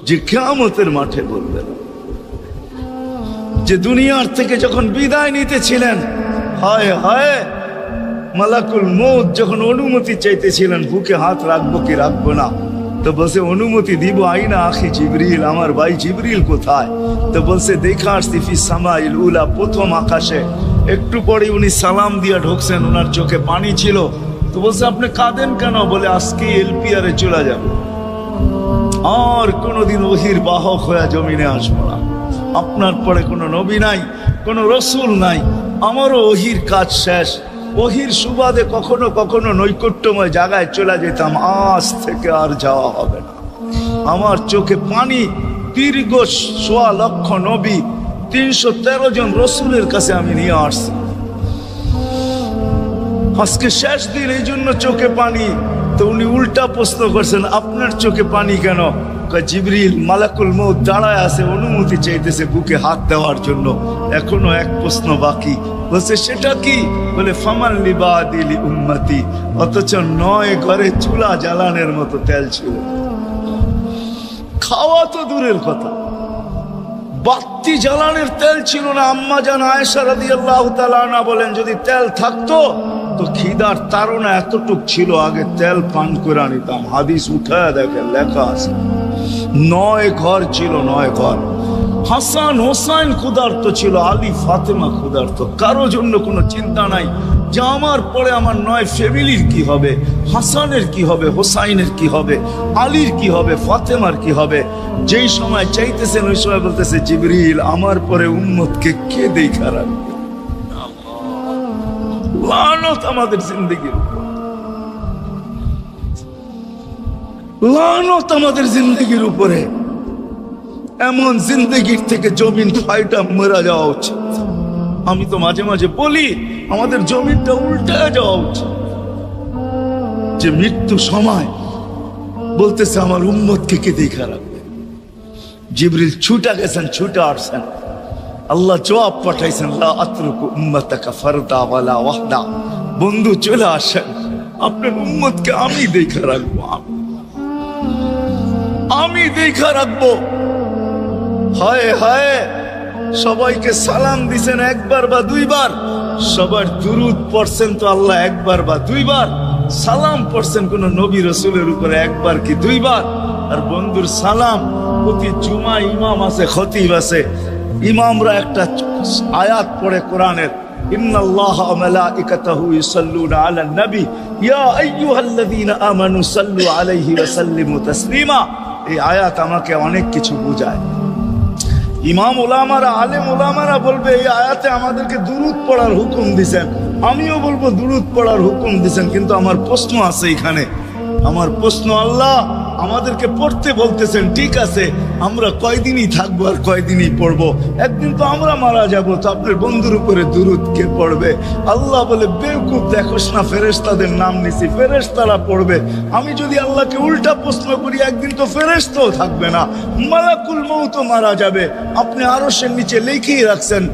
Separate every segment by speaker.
Speaker 1: যে কিয়ামতের মাঠে বলবেন, যে দুনিয়ার থেকে যখন বিদায় নিতেছিলেন, হায় হায়, মালাকুল মউত যখন অনুমতি চাইতেছিলেন বুকে হাত রাখবো কি রাখবো না, তো বলছে অনুমতি দিব, আইনা আখি জিবরিল, আমার ভাই জিবরিল কোথায়? তো বলছে দেখা আসছি ফি সামাইল উলা, প্রথম আকাশে। একটু পরে উনি সালাম দিয়া ঢুকছেন, ওনার চোখে পানি ছিল। তো বলছে আপনি কাঁদেন কেন? বলে আজকে এলপিআরে চলে যাবে, আর কোনোদিন ওহির বাহক হয়ে জমিনে আসবো না। আপনার পরে কোনো নবী নাই, কোনো রসুল নাই, আমারও ওহির কাজ শেষ। ওহির সুবাদে কখনো কখনো নৈকট্যময় জায়গায় চলে যেতাম, আজ থেকে আর যাওয়া হবে না। আমার চোখে পানি। দীর্ঘ ১.৫ লক্ষ নবী, ৩১৩ জন রসুলের কাছে আমি নিয়ে আসছি। আজকে শেষ দিন, এই জন্য চোখে পানি। তো উনি উল্টা প্রশ্ন করছেন, আপনার চোখে পানি কেন? জিবরিল মালাকুল মউত দাঁড়ায় আছে, অনুমতি চাইতেছে বুকে হাত দেওয়ার জন্য। এখনো এক প্রশ্ন বাকি। বলছে সেটা কি? বলে ফামান লিবাদিলি উম্মতি। অথচ ৯ ঘরে চুলা জ্বালানোর মতো তেল ছিল। খাওয়া তো দূরের কথা, বাতি জ্বালানোর তেল ছিল না। আম্মা জান আয়েশা রাদিয়াল্লাহু তাআলা আনহা বলেন, যদি তেল থাকতো তো খিদার তাড়না এতটুক ছিল, আগে তেল পান করে নিতাম। হাদিস উঠায় দেখেন, লেখা আছে ৯ ঘর ছিল, ৯ ঘর। হাসান হোসাইন ক্ষুধার্ত ছিল, আলী ফাতেমা ক্ষুধার্ত। কারো জন্য কোনো চিন্তা নাই যে আমার পরে আমার ৯ ফ্যামিলির কি হবে, হাসানের কি হবে, হোসাইনের কি হবে, আলীর কি হবে, ফাতেমার কি হবে। যেই সময় চাইতেছেন ওই সময় বলতেছে জিবরিল আমার পরে উম্মতকে কে দেখা রাখবে? লানত আমাদের জিন্দেগির উপর, লানত আমাদের জিন্দেগির উপরে। এমন জিন্দেগির থেকে জমিন ফাইটা মরা যাওয়া উচিত। আমি তো মাঝে মাঝে বলি আমাদের জমিনটা উল্টে যাওয়া উচিত, যে মৃত্যু সময় বলতেছে আমার উম্মতকে কে দেখা রাখবে। জিবরিল ছুটা গেছেন, ছুটা আসছেন, আল্লাহ জবাব পাঠাইছেন, লা আতরুকু উম্মাতাকা ফারদা ওয়ালা ওয়াহদা। বন্ধু চলে আসেন, আপনার উম্মতকে আমি দেখা রাখবো, আমি দেখা রাখবো। হায় হায়, সবাইকে সালাম দিছেন একবার বা দুইবার, সবার দুরুদ পড়ছেন তো আল্লাহ একবার বা দুইবার, সালাম পড়ছেন কোন নবী রসুলের উপরে একবার কি দুইবার। আর বন্ধুর সালাম প্রতি জুমা ইমাম আছে, খতিব আছে, ইমামরা একটা আয়াত পড়ে কোরআনের, ইন্নাল্লাহা ওয়া মালাইকাতাহু ইউসাল্লুনা আলান নবী ইয়া আইয়ুহাল্লাযীনা আমানু সাল্লু আলাইহি ওয়া সাল্লিমু তাসলিমা। এই আয়াত আমাকে অনেক কিছু বোঝায়। ইমাম ওলামারা, আলেম ওলামারা বলবে এই আয়াতে আমাদেরকে দুরূদ পড়ার হুকুম দিছেন, আমিও বলবো দুরূদ পড়ার হুকুম দিছেন। কিন্তু আমার প্রশ্ন আছে এখানে, আমার প্রশ্ন, আল্লাহ আমাদেরকে পড়তে বলতেছেন, ঠিক আছে, আমরা কয়দিনই থাকবো আর কয়দিনই পড়বো? একদিন তো আমরা মারা যাবো, তো আপনার বন্ধুর উপরে দুরূদ কে পড়বে? আল্লাহ বলে বেওকুফ, দেখোস না ফেরেশতাদের নাম নিছি, ফেরেশতারা পড়বে। আমি যদি আল্লাহকে উল্টা প্রশ্ন করি, একদিন তো ফেরেশতাও থাকবে না, মালাকুল মউতও মারা যাবে। আপনি আরশের নিচে লিখেই রাখছেন,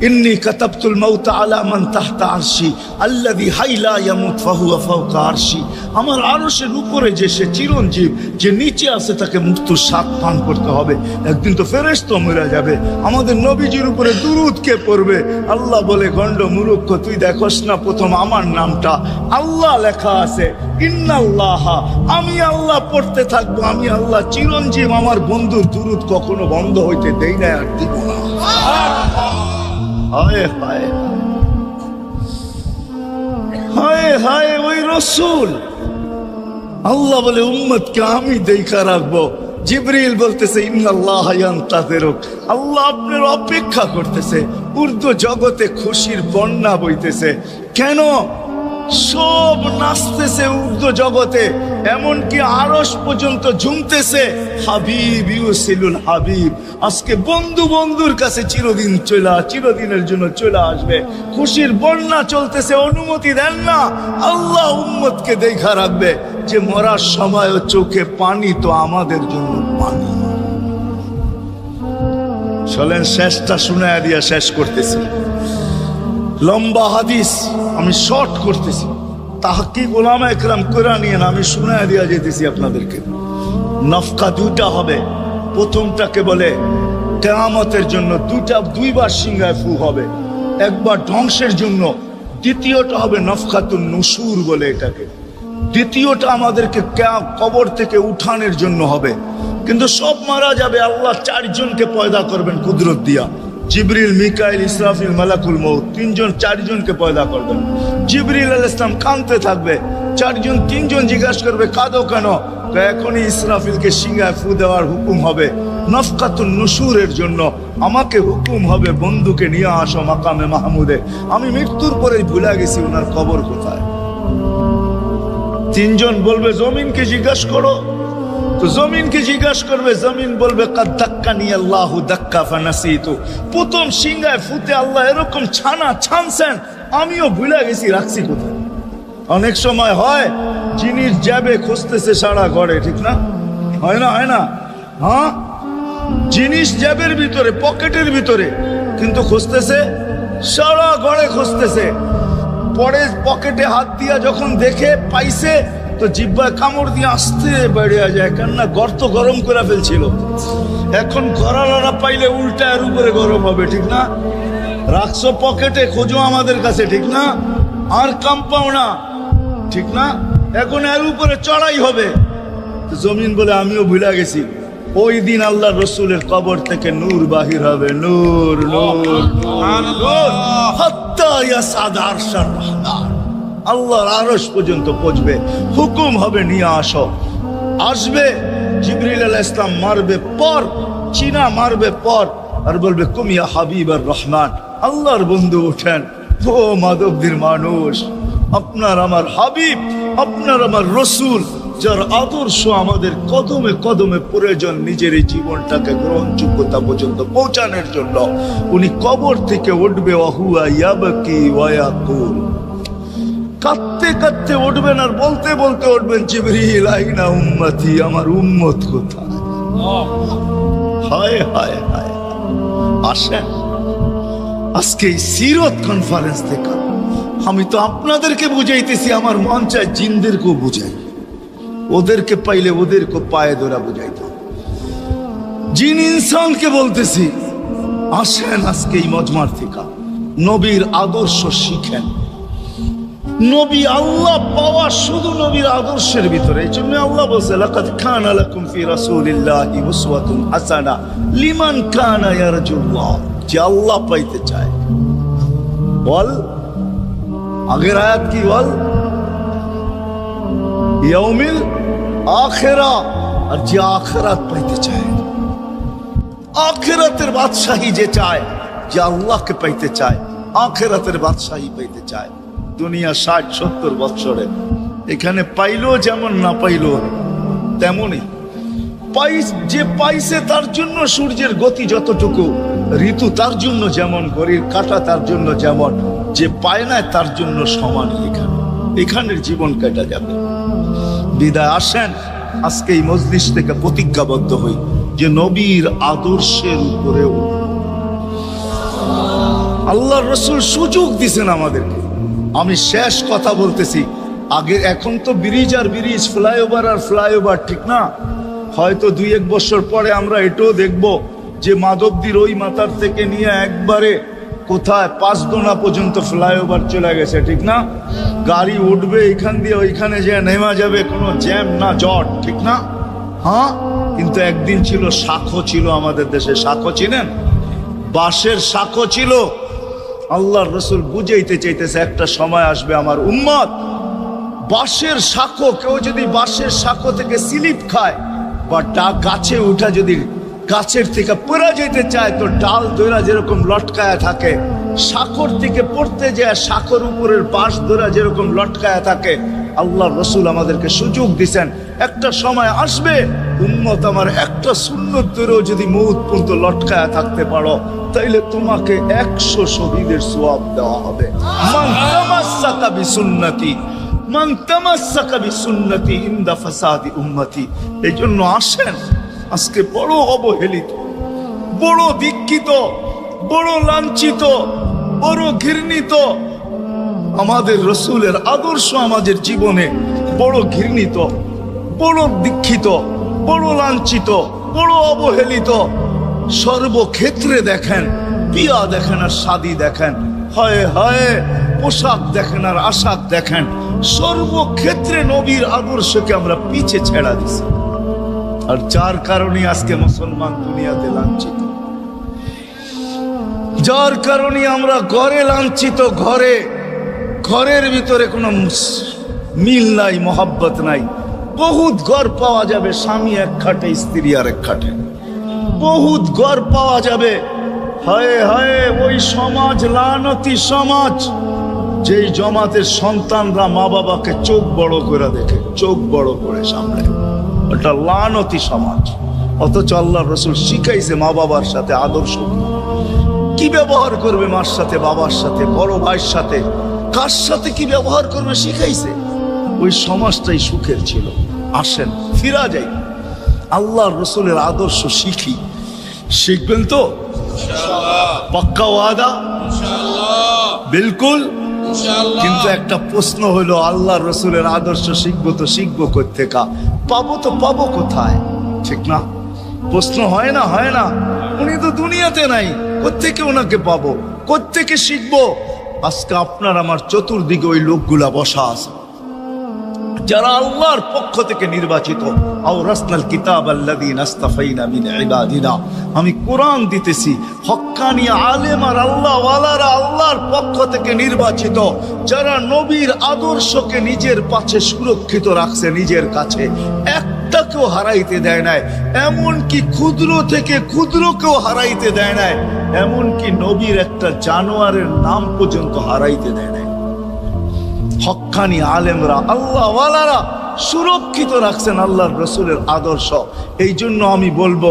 Speaker 1: ইন্নী কাতাবতুল মাউতা আলা মান তাহতা আরশি আল্লাযী হাইলা ইয়ামুত ফাহুয়া ফাওকা আরশি। আমার আরশের উপরে যে সে চিরঞ্জীব, যে নিচে আছে তাকে মৃত্যুর স্বাদ পান করতে হবে। একদিন তো ফেরেশতা মরে যাবে, আমাদের নবীজির উপরে দুরূদ কে পড়বে? আল্লাহ বলে, গন্ড মূর্খ, তুই দেখোস না প্রথম আমার নামটা আল্লাহ লেখা আছে, ইন্নাল্লাহা, আমি আল্লাহ পড়তে থাকবো, আমি আল্লাহ চিরঞ্জীব, আমার বন্ধুর দুরূদ কখনো বন্ধ হইতে দেই না, আর দিব না। হায় হায় হায় হায়, ওই রসুল। আল্লাহ বলে উম্মতকে আমি দেখা রাখবো। জিবরিল বলতেছে ইন্নাল্লাহা ইয়ান্তাযিরুক, আল্লাহ আপনার অপেক্ষা করতেছে। উর্দু জগতে খুশির বন্যা বইতেছে। কেন? সব নাচতেছে উর্দু জগতে, এমনকি আরশ পর্যন্ত ঝুমতেছে। হাবিব ইউসিলুল হাবিব, আজকে বন্ধু বন্ধুর কাছে চিরদিনের জন্য চলে আসবে। খুশির বন্যা চলতেছে, অনুমতি দেন না, আল্লাহ উম্মতকে দেখা রাখবে। যে মরার সময় চোখে পানি, তো আমাদের জন্য পানি। চলেন শেষটা শুনায়া দিয়া শেষ করতেছি। লম্বা হাদিস, আমি শর্ট করতেছি। তাহকিক উলামা ইকরাম করে নিয়ে আমি শুনায়া দিয়া যেতেছি আপনাদেরকে। নফকা 2টা হবে, প্রথমটাকে বলে কিয়ামতের জন্য, দুইবার সিংহায় ফু হবে, একবার ধ্বংসের জন্য, দ্বিতীয়টা হবে নফখাতুন নুশুর বলে এটাকে, দ্বিতীয়টা আমাদেরকে কবর থেকে উঠানোর জন্য হবে। কিন্তু সব মারা যাবে, আল্লাহ চারজনকে পয়দা করবেন কুদরত দিয়া, জিবরিল, মিকাইল, ইসরাফিল, মালাকুল মউত, চারজনকে পয়দা করবেন। জিবরিল আলাইহিস সালাম কাঁদতে থাকবে, তিনজন জিজ্ঞাসা করবে কাঁদো কেন? এখনই ইসরাফিলকে সিংহায় ফু দেওয়ার হুকুম হবে নফকাতুন নুশুরের জন্য, আমাকে হুকুম হবে বন্ধুকে নিয়ে আসো মাকামে মাহমুদে, আমি মৃত্যুর পরেই ভুলে গেছি ওনার কবর কোথায়। তিনজন বলবে জমিনকে জিজ্ঞাসা করো, তো জমিনকে জিজ্ঞাসা করবে, জমিন বলবে কাদ দাক্কানি আল্লাহু দাক্কা ফানাসিতু, প্রথম সিংহায় ফুতে আল্লাহ এরকম ছানছেন, আমিও ভুলে গেছি রাখছি কোথায়। অনেক সময় হয় জিনিস যাবে খুঁজতেছে সারা ঘরে, ঠিক না? হয় না? হ্যাঁ, জিনিস জ্যাবের ভিতরে, পকেটের ভিতরে, কিন্তু খুঁজতেছে সারা ঘরে খুঁজতেছে। পরে পকেটে হাত দিয়া যখন দেখে পাইছে, তো জিহ্বায় কামড় দিয়ে আসতে বেড়ে যায়, কেননা গর্ত গরম করে ফেলছিল। এখন ঘরারা পাইলে উল্টা এর উপরে গরম হবে, ঠিক না? রাখছো পকেটে, খোঁজো আমাদের কাছে, ঠিক না? আর কাম পাও না, ঠিক না? এখন এর উপরে চড়াই হবে। জমিন বলে আমিও ভুলে গেছি, ওই দিন আল্লাহ রসুলের কবর থেকে নূর বাহির হবে, নূর নূর নূর, হাত্তা ইয়াসাদ আরশার রহমান, আল্লাহর আরশ পর্যন্ত পৌঁছবে, হুকুম হবে নিয়ে আসো। আসবে জিবরিল আলাইহিস সালাম, মারবে পর, চিনা মারবে পর, আর বলবে কুম ইয়া হাবিবার রহমান, আল্লাহর বন্ধু ওঠেন, ও মাধবদীর মানুষ, আপনার আমার হাবিব, আপনার আমার রসুল, যার আদর্শ আমাদের কদমে কদমে প্রয়োজন নিজের এই জীবনটাকে গ্রহণযোগ্যতা পর্যন্ত পৌঁছানোর জন্য, উনি কবর থেকে উঠবে, ওয়াহুয়া ইয়াবকি ওয়া ইয়াকুল, কাঁদতে কাঁদতে উঠবেন আর বলতে বলতে উঠবেন, জিবরিল আইনা উম্মতি, আমার উম্মত কোথায়? হায় হায় হায়। আসেন আজকে এই সিরত কনফারেন্স থেকে আমি তো আপনাদেরকে বুঝাইতেছি, আমার মন চায় জিনদেরকেও বুঝাই, ওদেরকে পাইলে ওদেরকে পায়ে ধরা বুঝাইতো। জিন ইনসানকে বলতেছি, আসেন আজকে এই মজমার থেকে নবীর আদর্শ শিখেন। নবী আল্লাহ পাওয়া শুধু নবীর আদর্শের ভিতরে, এই জন্য আল্লাহ বলছে লাকাদ কানা লাকুম ফি রাসূলিল্লাহি উসওয়াতুন হাসানা লিমান কানা ইয়ারজুল্লাহ, যে আল্লাহ পাইতে চায়। বল আগের আয়াত কি? বল ইয়াউমিল আখিরা, আর যে আখিরাত পাইতে চায়, আখিরাতের বাদশাহী যে চায়, যে আল্লাহকে পাইতে চায়, আখিরাতের বাদশাহী পাইতে চায়। দুনিয়া 60-70 বছরে এখানে পাইলো যেমন, না পাইলো তেমনই। যে পাইছে তার জন্য সূর্যের গতি যতটুকু, ঋতু তার জন্য যেমন, ঘড়ির কাঁটা তার জন্য যেমন, যে পায় না তার জন্য সমান। এখানের জীবন কেটে যাবে। বিদায় আসেন আজকে এই মজলিস থেকে প্রতিজ্ঞাবদ্ধ হই যে নবীর আদর্শের উপরে আল্লাহর রাসূল সুযোগ দিয়েছেন আমাদেরকে। আমি শেষ কথা বলতেছি, আগে এখন তো ব্রিজ আর ব্রিজ, ফ্লাইওভার আর ফ্লাইওভার, ঠিক না? হয়তো 2-1 বছর পরে আমরা এটাও দেখব যে মাধবদীর ওই মাথার থেকে নিয়ে একবারে কোথায় পাঁচদোনা পর্যন্ত ফ্লাইওভার চলে গেছে, ঠিক না? গাড়ি উঠবে এখান দিয়ে ওইখানে যে নেমা যাবে, কোনো জ্যাম না জট, ঠিক না? হ্যাঁ, কিন্তু একদিন ছিল শাখো, ছিল আমাদের দেশে শাখো, চিনেন? বাঁশের শাখো ছিল। আল্লাহর রাসূল বুঝাইতে চাইতেছে একটা সময় আসবে আমার উম্মত বাঁশের শাখো, কেউ যদি বাঁশের শাখো থেকে স্লিপ খায় বা গাছে উঠা যদি গাছের থেকে পড়ে যেতে চায়, তো ডাল ধরা যেরকম লটকায়া থাকে, শাখর থেকে পড়তে যায় শাখর উপরের বাঁশ ধরা যেরকম লটকায়া থাকে। আল্লাহর রাসূল আমাদেরকে সুযোগ দিছেন, একটা সময় আসবে উম্মত আমার একটা সুন্নত ধরেও যদি মউত পর্যন্ত লটকায়া থাকতে পারো, তাইলে তোমাকে 100 শহীদের সওয়াব দেওয়া হবে। মান তামাসসাকা বিসুন্নতি, মান তামাসসাকা বিসুন্নতি ইনদা ফাসাদি উম্মতি। এই জন্য আসেন আজকে বড় অবহেলিত, বড় দীক্ষিত, বড় লাঞ্ছিত, বড় ঘৃণিত আমাদের রাসূলের আদর্শ আমাদের জীবনে বড় ঘৃণিত, বড় দীক্ষিত, বড় লাঞ্ছিত, বড় অবহেলিত। সর্বক্ষেত্রে দেখেন, বিয়া দেখেন আর শাদী দেখেন, হয় হয় পোশাক দেখেন আর আশাক দেখেন, সর্বক্ষেত্রে নবীর আদর্শকে আমরা পিছে ছেড়া দিছি। আর যার কারণে আজকে মুসলমান দুনিয়াতে লাঞ্ছিত, যার কারণে আমরা ঘরে লাঞ্ছিত, ঘরের ভিতরে কোনো মিল নাই, মহাব্বত নাই। বহুত ঘর পাওয়া যাবে স্বামী এক খাটে, স্ত্রী আর এক খাটে, বহুত ঘর পাওয়া যাবে। হায় হায়, ওই সমাজ লানতি সমাজ, যেই জমাতের সন্তানরা মা বাবাকে চোখ বড় করে দেখে, চোখ বড় করে সামনে, ওটা লানতি সমাজ। অথচ আল্লাহর রাসূল শিখাইছে মা বাবার সাথে আদর্শ কি ব্যবহার করবে, মার সাথে, বাবার সাথে, বড় ভাইয়ের সাথে, কার সাথে কি ব্যবহার করবে শিখাইছে। ওই সমাজটাই সুখের ছিল। আসেন ফিরা যাই, আল্লাহর রাসূলের আদর্শ শিখি। শিখবেন তো পাক্কা ওয়াদা? বিলকুল। কিন্তু একটা প্রশ্ন হলো, আল্লাহর রাসূলের আদর্শ শিখবো তো শিখবো কোত্থেকা, পাবো তো পাবো কোথায়? ঠিক না? প্রশ্ন হয় না? হয় না। উনি তো দুনিয়াতে নাই, কোত্থেকে ওনাকে পাবো, কোত্থেকে শিখবো? আজকে আপনার আমার চতুর্দিকে ওই লোকগুলা বসা আছে, যারা আল্লাহর পক্ষ থেকে নির্বাচিত। আওরাসনাল কিতাব আল্লাযীনা ইসতাফাইনা মিন ইবাদিনা। আমি কোরআন দিতেছি, হক্কানি আলেম আর আল্লাহ ওয়ালারা আল্লাহর পক্ষ থেকে নির্বাচিত, যারা নবীর আদর্শকে নিজের পাশে সুরক্ষিত রাখছে, নিজের কাছে একটাকেও হারাইতে দেয় নাই। এমনকি ক্ষুদ্র থেকে ক্ষুদ্রকেও হারাইতে দেয় নাই, এমনকি নবীর একটা জানোয়ারের নাম পর্যন্ত হারাইতে দেয় নাই। হক্কানি আলেমরা আল্লাহ ওয়ালারা সুরক্ষিত রাখছেন আল্লাহর রাসূলের আদর্শ। এই জন্য আমি বলবো,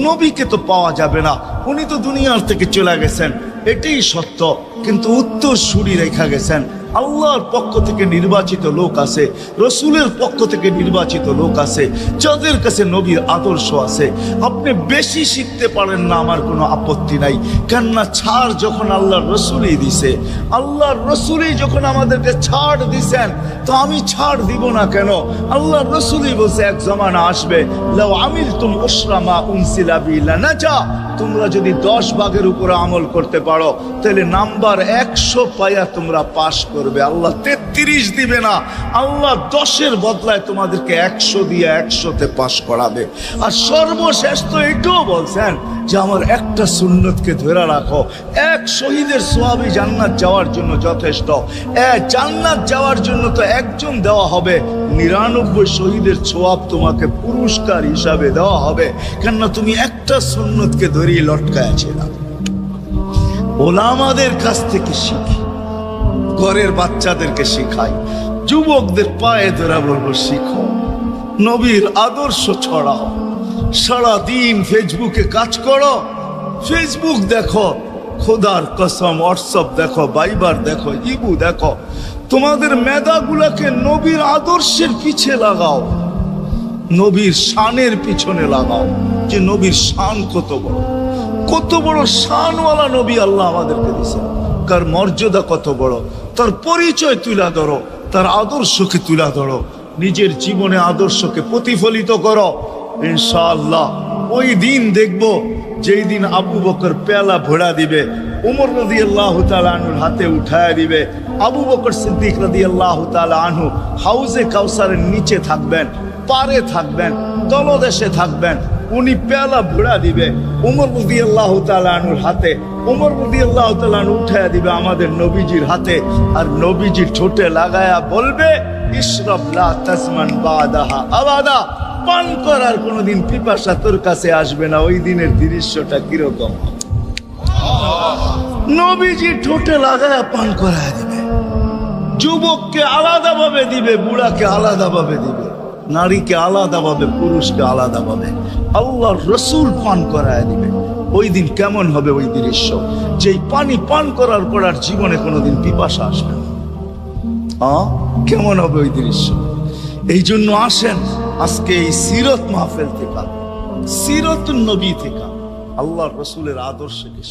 Speaker 1: নবীকে তো পাওয়া যাবে না, উনি তো দুনিয়ার থেকে চলে গেছেন, এটাই সত্য। কিন্তু উত্তর সুরি রেখা গেছেন। আল্লাহর পক্ষ থেকে নির্বাচিত লোক আছে, রসুলের পক্ষ থেকে নির্বাচিত লোক আছে, যাদের কাছে নবীর আদর্শ আছে। আপনি বেশি শিখতে পারেন না, আমার কোনো আপত্তি নাই। কেননা ছাড় যখন আল্লাহর রসুলই দিছে, আল্লাহর রসুলই যখন আমাদেরকে ছাড় দিছেন, তো আমি ছাড় দিব না কেন? আল্লাহর রসুলই বলছে, এক জমানা আসবে, লাউ আমিলতুম উশরা মা উনসিলা বি লানাজা। তোমরা যদি 10 ভাগের উপরে আমল করতে পারো, তাহলে নাম্বার 100 পাইয়া তোমরা পাশ করবে। আল্লাহ 33 দিবে না, আল্লাহ 10-এর বদলায় তোমাদেরকে 100 দিয়ে 100-তে পাশ করাবে। আর সর্বশেষ তো এটাও বলছেন যে আমার একটা সুন্নতকে ধরে রাখো, এক শহীদের সওয়াবই জান্নাত যাওয়ার জন্য যথেষ্ট। জান্নাত যাওয়ার জন্য তো একজন দেওয়া হবে, 99 শহীদের সওয়াব তোমাকে পুরস্কার হিসাবে দেওয়া হবে। কেননা তুমি একটা সুন্নতকে ধরেই লটকায় ছিলাম। ওলামাদের কাছ থেকে শিখি, ঘরের বাচ্চাদেরকে শিখাই, যুবকদের পায়ে ধরে বলবো, শিখো, নবীর আদর্শ ছড়াও। সারাদিন ফেসবুকে কাজ করো, ফেসবুক দেখো, খোদার কসম হোয়াটসঅ্যাপ দেখো, ভাইবার দেখো, ইবু দেখো। তোমাদের মেধাগুলাকে নবীর আদর্শের পিছে লাগাও, নবীর শানের পিছনে লাগাও, যে নবীর শান কত বড়, কত বড় শানওয়ালা নবী আল্লাহ আমাদেরকে দিয়েছেন, কার মর্যাদা কত বড়, তার পরিচয় তুলে ধরো, তার আদর্শকে তুলে ধরো, নিজের জীবনে আদর্শকে প্রতিফলিত করো। ইনশাআল্লাহ ওই দিন দেখবো, যেই দিন আবু বকর পেয়ালা ভরা দিবে, উমর রাদিয়াল্লাহু তাআলা আনহুর হাতে উঠায় দিবে, আবু বকর সিদ্দিক রাদিয়াল্লাহু তাআলা আনহু হাউজে কাউসারের নিচে থাকবেন, পারে থাকবেন, তলদেশে থাকবেন, উনি পেয়ালা ভরা দিবে উমর রাদিয়াল্লাহু তাআলা আনহুর হাতে, উমর রাদিয়াল্লাহু তাআলা আনহু উঠায় দিবে আমাদের নবীজির হাতে, আর নবীজি ঠোঁটে লাগায়া বলবে, ইশরাব লা তাজমান বাদাহা আবাদা। পান করার কোনোদিন পিপাসা তোর কাছে আসবে না। ওই দিনের দৃশ্যটা কিরকম? নবীজি ঠোঁটে লাগায়া পান করায় দিবে, যুবককে আলাদাভাবে দিবে, বুড়াকে আলাদাভাবে দিবে, নারীকে আলাদাভাবে, পুরুষকে আলাদাভাবে, আল্লাহর রসুল পান করায় দিবে। ওই দিন কেমন হবে ওই দৃশ্য? যেই পানি পান করার পর আর জীবনে কোনোদিন পিপাসা আসবে না। কেমন হবে ওই দৃশ্য? এই জন্য আসেন আজকে এই সিরত মাহফিল থেকে, সিরতুন নবী থেকে আল্লাহর রসুলের আদর্শকে